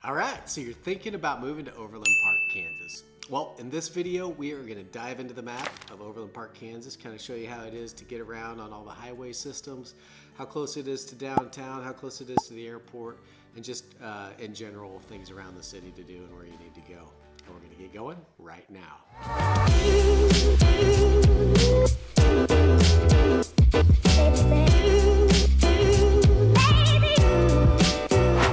All right, so you're thinking about moving to Overland Park, Kansas. Well, in this video, we are gonna dive into the map of Overland Park, Kansas, kind of show you how it is to get around on all the highway systems, how close it is to downtown, how close it is to the airport, and just in general, things around the city to do and where you need to go. And we're gonna get going right now.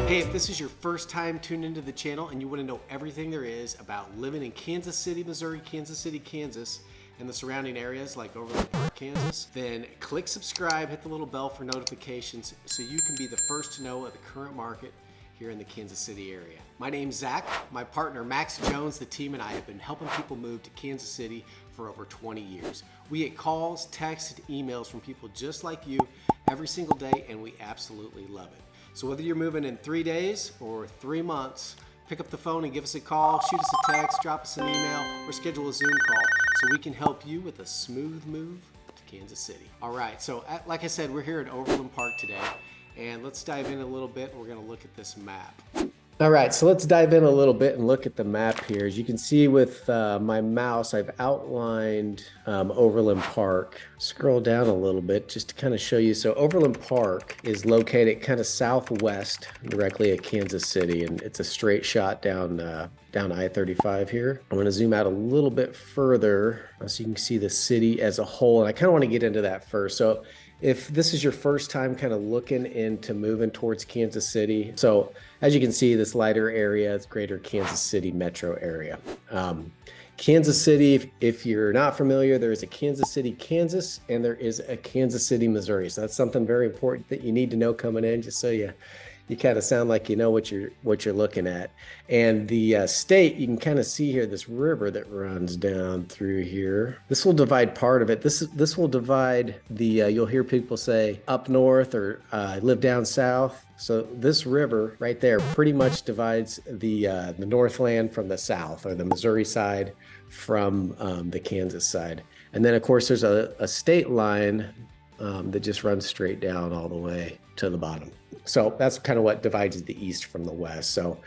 Hey, if this is your first time tuning into the channel and you want to know everything there is about living in Kansas City, Missouri, Kansas City, Kansas, and the surrounding areas like Overland Park, Kansas, then click subscribe, hit the little bell for notifications so you can be the first to know of the current market here in the Kansas City area. My name's Zach. My partner Max Jones, the team, and I have been helping people move to Kansas City for over 20 years. We get calls, texts, and emails from people just like you every single day, and we absolutely love it. So whether you're moving in 3 days or 3 months, pick up the phone and give us a call, shoot us a text, drop us an email, or schedule a Zoom call so we can help you with a smooth move to Kansas City. All right, so like I said, we're here at Overland Park today, and let's dive in a little bit. We're gonna look at this map. All right, so let's dive in a little bit and look at the map here. As you can see with my mouse, I've outlined Overland Park. Scroll down a little bit just to kind of show you. So Overland Park is located kind of southwest directly at Kansas City, and it's a straight shot down I-35 here. I'm gonna zoom out a little bit further so you can see the city as a whole, and I kind of want to get into that first. So if this is your first time kind of looking into moving towards Kansas City, so as you can see, this lighter area is greater Kansas City metro area. Kansas City, if you're not familiar, there is a Kansas City, Kansas, and there is a Kansas City, Missouri. So that's something very important that you need to know coming in, just so you kind of sound like you know what you're looking at. And the state, you can kind of see here this river that runs down through here. This will divide part of it. This will divide the, you'll hear people say up north or live down south. So this river right there pretty much divides the Northland from the south, or the Missouri side from the Kansas side. And then of course there's a state line that just runs straight down all the way to the bottom. So that's kind of what divides the east from the west. So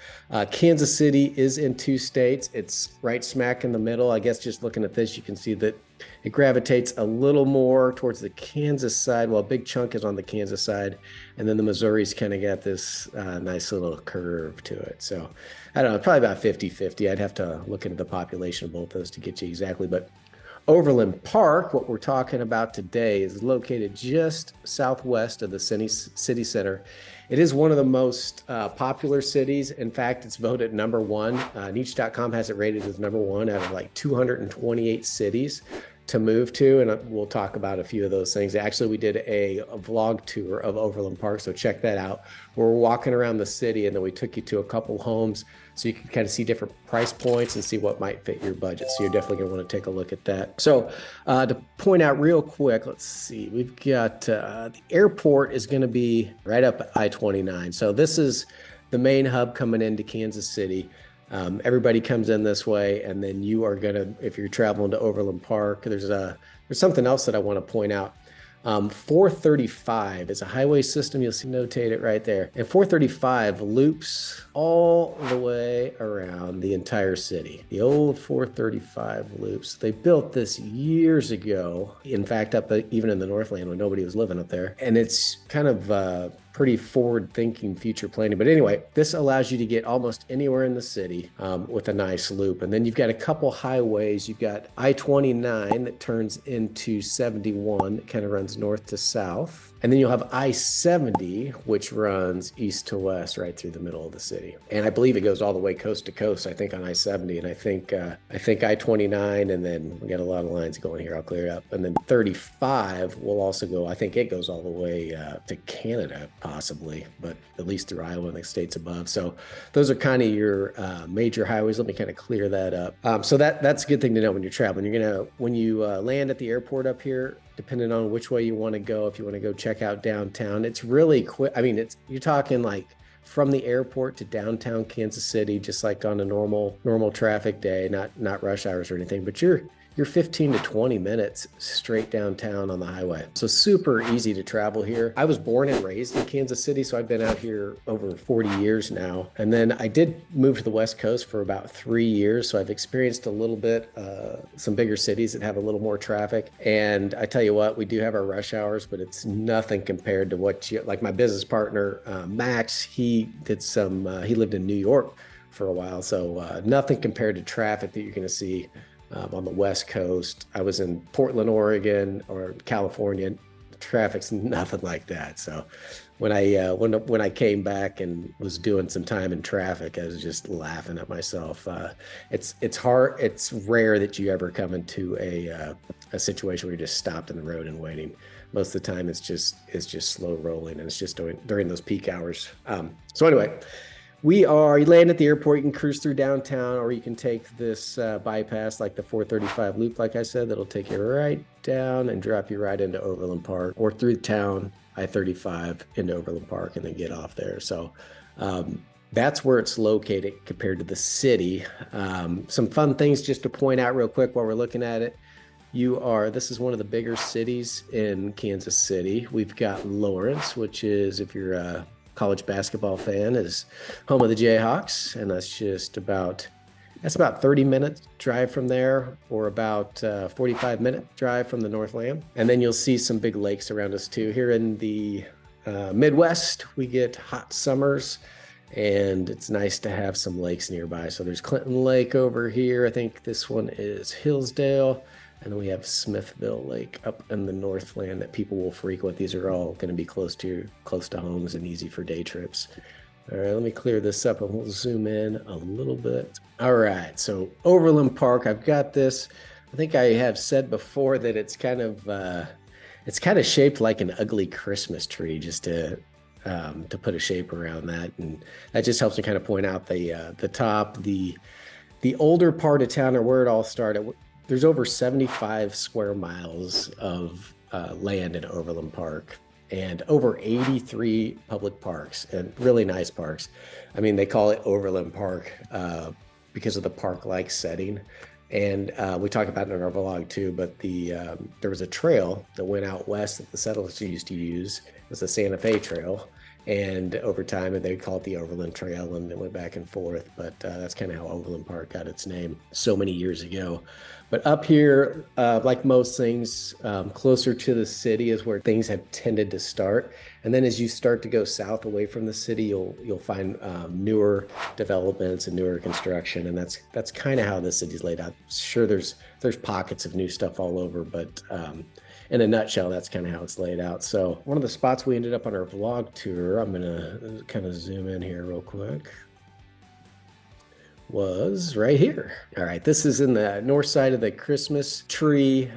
Kansas City is in 2 states. It's right smack in the middle. I guess just looking at this, you can see that it gravitates a little more towards the Kansas side. Well, a big chunk is on the Kansas side. And then the Missouri's kind of got this nice little curve to it. So I don't know, probably about 50-50. I'd have to look into the population of both those to get you exactly. But Overland Park, what we're talking about today, is located just southwest of the city center. It is one of the most popular cities. In fact, it's voted #1. Niche.com has it rated as #1 out of like 228 cities to move to, and we'll talk about a few of those things. Actually, we did a vlog tour of Overland Park, so check that out. We're walking around the city, and then we took you to a couple homes so you can kind of see different price points and see what might fit your budget. So you're definitely gonna wanna take a look at that. So to point out real quick, let's see, we've got the airport is gonna be right up I-29. So this is the main hub coming into Kansas City. Everybody comes in this way, and then you are gonna, if you're traveling to Overland Park, there's something else that I want to point out. 435 is a highway system. You'll see notate it right there. And 435 loops all the way around the entire city. The old 435 loops. They built this years ago. In fact, even in the Northland when nobody was living up there. And it's kind of pretty forward-thinking future planning. But anyway, this allows you to get almost anywhere in the city with a nice loop. And then you've got a couple highways. You've got I-29 that turns into 71, that kind of runs north to south. And then you'll have I-70, which runs east to west right through the middle of the city. And I believe it goes all the way coast to coast, I think, on I-70. And I think I-29, and then we got a lot of lines going here. I'll clear it up. And then 35 will also go, I think it goes all the way to Canada, possibly, but at least through Iowa and the states above. So those are kind of your major highways. Let me kind of clear that up. So that's a good thing to know when you're traveling. When you land at the airport up here, depending on which way you want to go, if you want to go check out downtown, it's really quick. I mean, you're talking like from the airport to downtown Kansas City, just like on a normal traffic day, not rush hours or anything, but you're you're 15 to 20 minutes straight downtown on the highway. So super easy to travel here. I was born and raised in Kansas City, so I've been out here over 40 years now. And then I did move to the West Coast for about 3 years, so I've experienced a little bit, some bigger cities that have a little more traffic. And I tell you what, we do have our rush hours, but it's nothing compared to what like my business partner, Max, he lived in New York for a while. So nothing compared to traffic that you're going to see on the West Coast. I was in Portland, Oregon, or California. Traffic's nothing like that. So when I came back and was doing some time in traffic, I was just laughing at myself. It's hard. It's rare that you ever come into a situation where you're just stopped in the road and waiting. Most of the time, it's just slow rolling, and it's just during those peak hours. So anyway. You land at the airport, you can cruise through downtown, or you can take this bypass like the 435 loop, like I said, that'll take you right down and drop you right into Overland Park, or through town, I-35 into Overland Park, and then get off there. So that's where it's located compared to the city. Some fun things just to point out real quick while we're looking at it. This is one of the bigger cities in Kansas City. We've got Lawrence, which is, if you're a college basketball fan, is home of the Jayhawks, and that's about 30-minute drive from there, or about 45-minute drive from the Northland. And then you'll see some big lakes around us too. Here in the Midwest, we get hot summers, and it's nice to have some lakes nearby. So there's Clinton Lake over here. I think this one is Hillsdale. And then we have Smithville Lake up in the Northland that people will frequent. These are all going to be close to homes and easy for day trips. All right, let me clear this up and we'll zoom in a little bit. All right, so Overland Park, I've got this. I think I have said before that it's kind of shaped like an ugly Christmas tree, just to put a shape around that, and that just helps me kind of point out the top, the older part of town, or where it all started. There's over 75 square miles of land in Overland Park, and over 83 public parks, and really nice parks. I mean, they call it Overland Park because of the park-like setting. And we talked about it in our vlog too, but there was a trail that went out west that the settlers used to use. It was the Santa Fe Trail. And over time, they call it the Overland Trail, and it went back and forth. But that's kind of how Overland Park got its name so many years ago. But up here, like most things, closer to the city is where things have tended to start. And then as you start to go south away from the city, you'll find newer developments and newer construction, and that's kind of how the city's laid out. Sure, there's pockets of new stuff all over, but in a nutshell, that's kind of how it's laid out. So one of the spots we ended up on our vlog tour, I'm gonna kind of zoom in here real quick, was right here. All right, this is in the north side of the Christmas tree.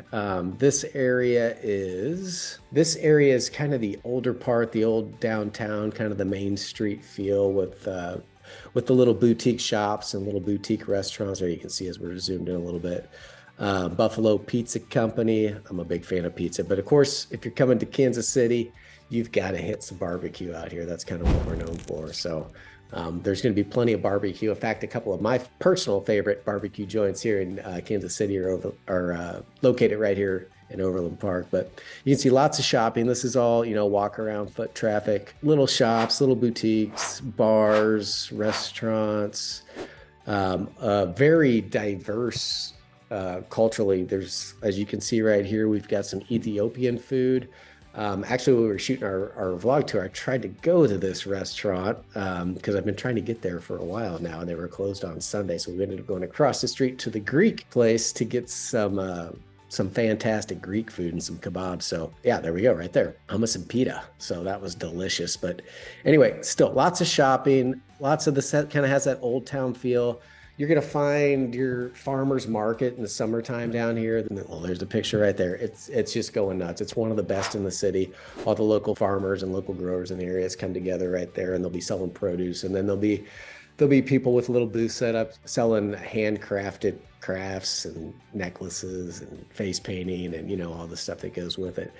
This area is kind of the older part, the old downtown, kind of the main street feel with the little boutique shops and little boutique restaurants. There you can see as we're zoomed in a little bit. Buffalo Pizza Company. I'm a big fan of pizza, but of course, if you're coming to Kansas City, you've got to hit some barbecue out here. That's kind of what we're known for. So there's going to be plenty of barbecue. In fact, a couple of my personal favorite barbecue joints here in Kansas City are located right here in Overland Park. But you can see lots of shopping. This is all, walk around foot traffic, little shops, little boutiques, bars, restaurants, very diverse culturally. There's, as you can see right here, we've got some Ethiopian food. Actually, when we were shooting our vlog tour, I tried to go to this restaurant because I've been trying to get there for a while now, and they were closed on Sunday. So we ended up going across the street to the Greek place to get some fantastic Greek food and some kebabs. So yeah, there we go, right there. Hummus and pita. So that was delicious. But anyway, still lots of shopping, lots of the set kind of has that old town feel. You're going to find your farmer's market in the summertime down here. Well, there's the picture right there. It's just going nuts. It's one of the best in the city. All the local farmers and local growers in the areas come together right there, and they'll be selling produce. And then there'll be people with little booths set up selling handcrafted crafts and necklaces and face painting and all the stuff that goes with it.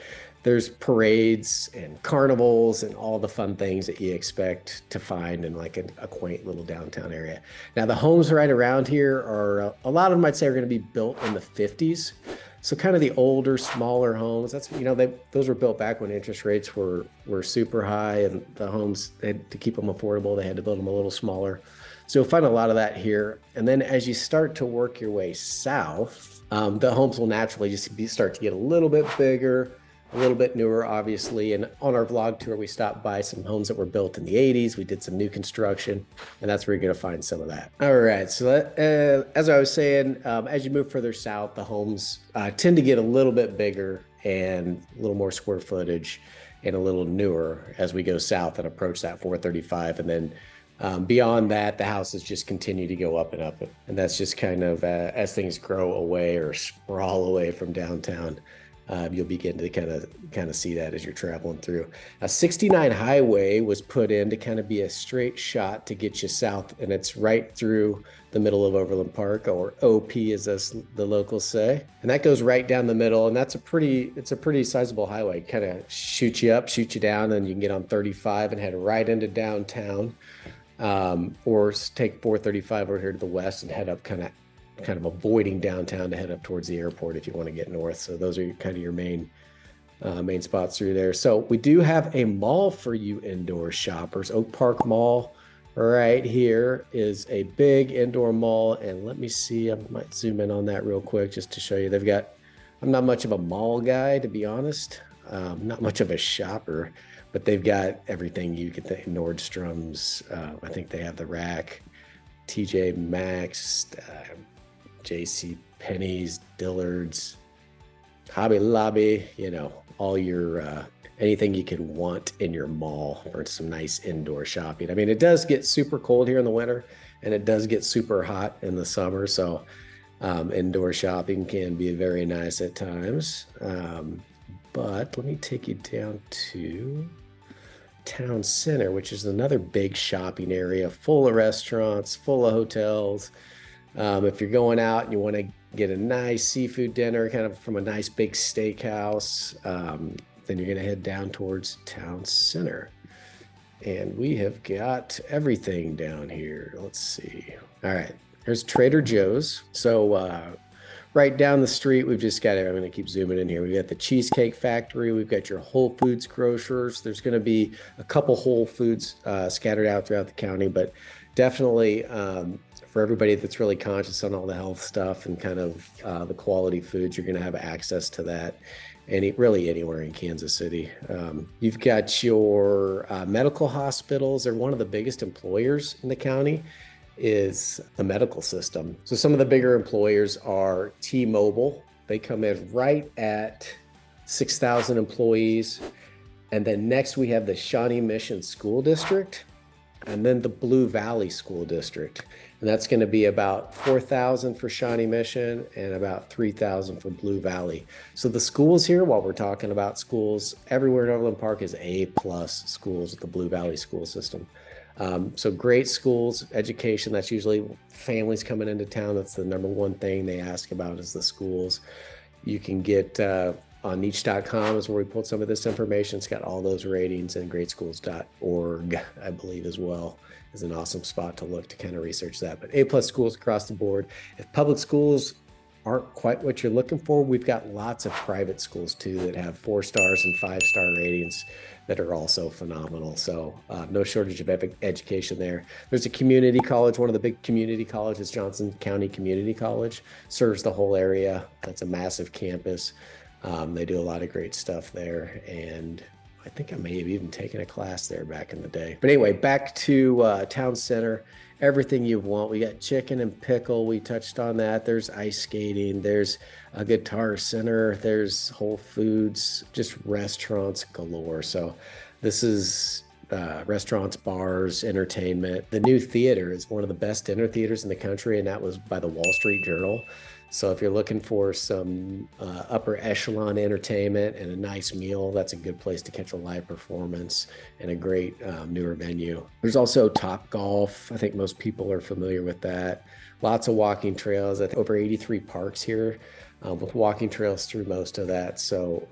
There's parades and carnivals and all the fun things that you expect to find in like a quaint little downtown area. Now, the homes right around here are, a lot of them I'd say are going to be built in the 50s. So kind of the older, smaller homes. That's, those were built back when interest rates were super high, and the homes, to keep them affordable, they had to build them a little smaller. So you'll find a lot of that here. And then as you start to work your way south, the homes will naturally just start to get a little bit bigger, a little bit newer, obviously. And on our vlog tour, we stopped by some homes that were built in the 80s. We did some new construction, and that's where you're going to find some of that. All right. So as I was saying, as you move further south, the homes tend to get a little bit bigger and a little more square footage and a little newer as we go south and approach that 435. And then beyond that, the houses just continue to go up and up. And that's just kind of as things grow away or sprawl away from downtown. You'll begin to kind of see that as you're traveling through. 69 Highway was put in to kind of be a straight shot to get you south, and it's right through the middle of Overland Park, or OP as the locals say. And that goes right down the middle, and it's a pretty sizable highway. Kind of shoot you up, shoot you down, and you can get on 35 and head right into downtown, or take 435 over here to the west and head up kind of avoiding downtown to head up towards the airport if you want to get north. So those are kind of your main spots through there. So we do have a mall for you indoor shoppers. Oak Park Mall right here is a big indoor mall. And let me see, I might zoom in on that real quick just to show you. I'm not much of a mall guy, to be honest. Not much of a shopper, but they've got everything you could think. Nordstrom's, I think they have the Rack, TJ Maxx, JC Penney's, Dillard's, Hobby Lobby, all your anything you could want in your mall for some nice indoor shopping. I mean, it does get super cold here in the winter, and it does get super hot in the summer. So indoor shopping can be very nice at times. But let me take you down to Town Center, which is another big shopping area, full of restaurants, full of hotels. If you're going out and you want to get a nice seafood dinner, kind of from a nice big steakhouse, then you're going to head down towards Town Center. And we have got everything down here. Let's see. All right, here's Trader Joe's. So right down the street, we've just got, I'm going to keep zooming in here. We've got the Cheesecake Factory. We've got your Whole Foods grocers. There's going to be a couple Whole Foods scattered out throughout the county, but definitely for everybody that's really conscious on all the health stuff and kind of the quality foods, you're going to have access to that really anywhere in Kansas City. You've got your medical hospitals. They're one of the biggest employers in the county, is the medical system. So some of the bigger employers are T-Mobile. They come in right at 6,000 employees. And then next we have the Shawnee Mission School District, and then the Blue Valley School District. And that's going to be about 4,000 for Shawnee Mission and about 3,000 for Blue Valley. So the schools here, while we're talking about schools, everywhere in Overland Park is A+ schools with the Blue Valley school system. So great schools, education. That's usually families coming into town. That's the number one thing they ask about, is the schools. You can get on niche.com is where we pulled some of this information. It's got all those ratings, and greatschools.org, I believe, as well, is an awesome spot to look to kind of research that. But A+ schools across the board. If public schools aren't quite what you're looking for, we've got lots of private schools too that have 4 stars and 5-star ratings that are also phenomenal. So no shortage of education there. There's a community college. One of the big community colleges, Johnson County Community College, serves the whole area. That's a massive campus. They do a lot of great stuff there, and I think I may have even taken a class there back in the day. But anyway, back to Town Center. Everything you want. We got chicken and pickle. We touched on that. There's ice skating. There's a guitar center. There's Whole Foods, just restaurants galore. So this is restaurants, bars, entertainment. The new theater is one of the best dinner theaters in the country, and that was by the Wall Street Journal. So if you're looking for some upper echelon entertainment and a nice meal, that's a good place to catch a live performance and a great newer venue. There's also Top Golf. I think most people are familiar with that. Lots of walking trails. I think over 83 parks here with walking trails through most of that. So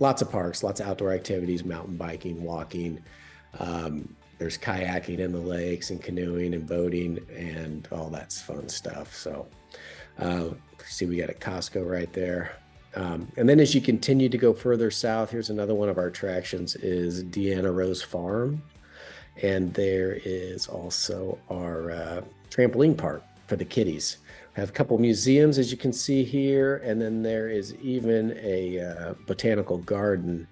lots of parks, lots of outdoor activities, mountain biking, walking. There's kayaking in the lakes and canoeing and boating and all that's fun stuff. So see, we got a Costco right there. And then as you continue to go further south, here's another one of our attractions is Deanna Rose Farm. And there is also our trampoline park for the kiddies. We have a couple museums, as you can see here, and then there is even a botanical garden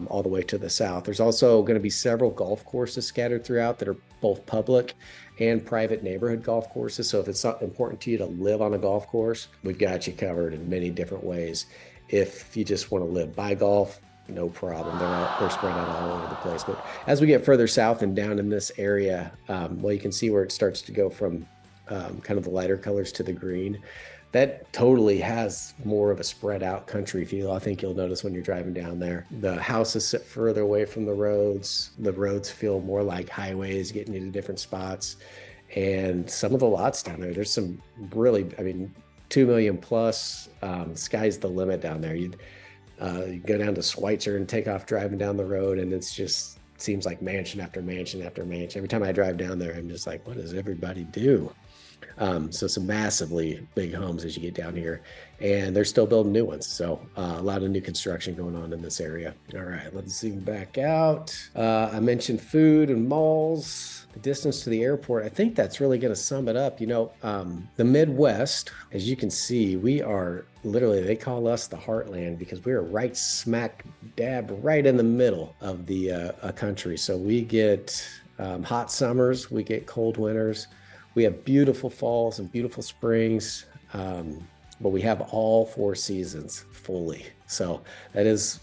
all the way to the south. There's also going to be several golf courses scattered throughout that are both public and private neighborhood golf courses. So if it's not important to you to live on a golf course, we've got you covered in many different ways. If you just want to live by golf, no problem. They're spread out all over the place. But as we get further south and down in this area, well, you can see where it starts to go from kind of the lighter colors to the green. That totally has more of a spread out country feel. I think you'll notice when you're driving down there. The houses sit further away from the roads. The roads feel more like highways, getting you to different spots. And some of the lots down there, there's some really, I mean, 2 million plus, sky's the limit down there. You go down to Schweitzer and take off driving down the road, and it's just seems like mansion after mansion after mansion. Every time I drive down there, I'm just like, what does everybody do? So some massively big homes as you get down here, and they're still building new ones. So a lot of new construction going on in this area. All right, let's zoom back out. I mentioned food and malls, the distance to the airport. I think that's really going to sum it up. You know, the Midwest, as you can see, we are literally, they call us the heartland because we are right smack dab right in the middle of the country. So we get hot summers, we get cold winters. We have beautiful falls and beautiful springs, but we have all 4 seasons fully. So that is,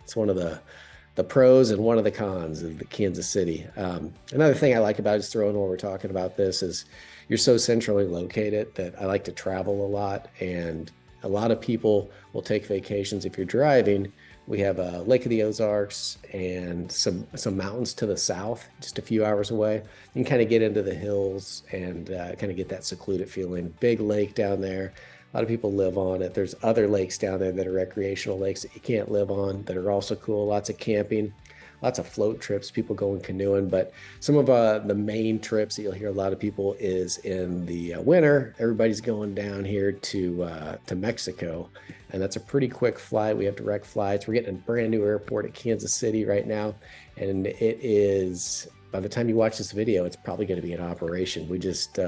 it's one of the pros and one of the cons of the Kansas City. Another thing I like about it, just throwing while we're talking about this, is you're so centrally located that I like to travel a lot, and a lot of people will take vacations. If you're driving, we have a Lake of the Ozarks and some mountains to the south, just a few hours away. You can kind of get into the hills and kind of get that secluded feeling. Big lake down there. A lot of people live on it. There's other lakes down there that are recreational lakes that you can't live on that are also cool. Lots of camping, lots of float trips, people going canoeing. But some of the main trips that you'll hear a lot of people is in the winter. Everybody's going down here to Mexico. And that's a pretty quick flight. We have direct flights. We're getting a brand new airport at Kansas City right now. And it is, by the time you watch this video, it's probably going to be in operation. We just,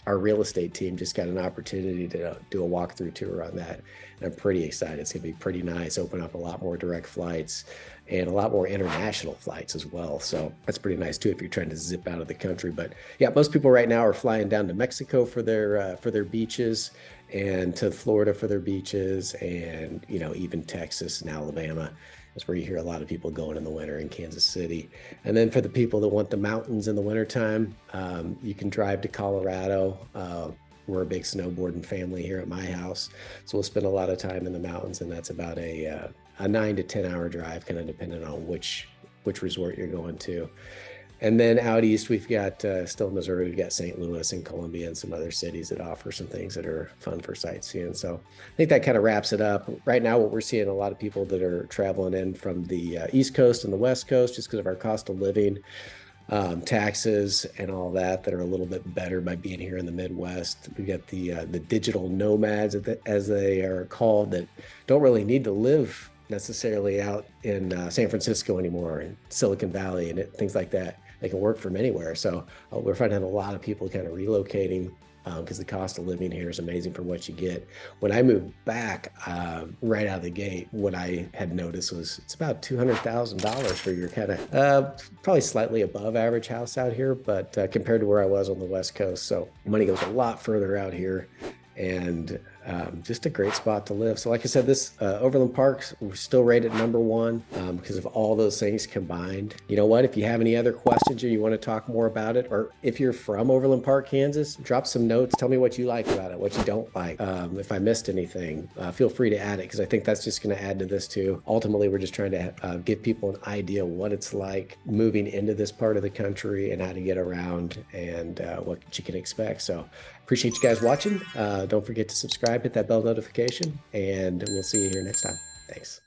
our real estate team just got an opportunity to do a walkthrough tour on that. And I'm pretty excited. It's going to be pretty nice, open up a lot more direct flights and a lot more international flights as well. So that's pretty nice too if you're trying to zip out of the country. But yeah, most people right now are flying down to Mexico for their beaches, and to Florida for their beaches, and you know, even Texas and Alabama. That's where you hear a lot of people going in the winter in Kansas City. And then for the people that want the mountains in the wintertime, you can drive to Colorado. We're a big snowboarding family here at my house, so we'll spend a lot of time in the mountains, and that's about a 9 to 10 hour drive, kind of depending on which resort you're going to. And then out east, we've got, still in Missouri, we've got St. Louis and Columbia and some other cities that offer some things that are fun for sightseeing. So I think that kind of wraps it up. Right now, what we're seeing, a lot of people that are traveling in from the East Coast and the West Coast, just because of our cost of living, taxes and all that are a little bit better by being here in the Midwest. We've got the digital nomads, as they are called, that don't really need to live necessarily out in San Francisco anymore, in Silicon Valley and things like that. They can work from anywhere. So we're finding a lot of people kind of relocating because the cost of living here is amazing for what you get. When I moved back right out of the gate, what I had noticed was it's about $200,000 for your kind of probably slightly above average house out here, but compared to where I was on the West Coast. So money goes a lot further out here, and just a great spot to live. So like I said, this Overland Park, we're still rated #1 because of all those things combined. You know what? If you have any other questions or you want to talk more about it, or if you're from Overland Park, Kansas, drop some notes. Tell me what you like about it, what you don't like. If I missed anything, feel free to add it, because I think that's just going to add to this too. Ultimately, we're just trying to give people an idea what it's like moving into this part of the country and how to get around and what you can expect. So appreciate you guys watching. Don't forget to subscribe, hit that bell notification, and we'll see you here next time. Thanks.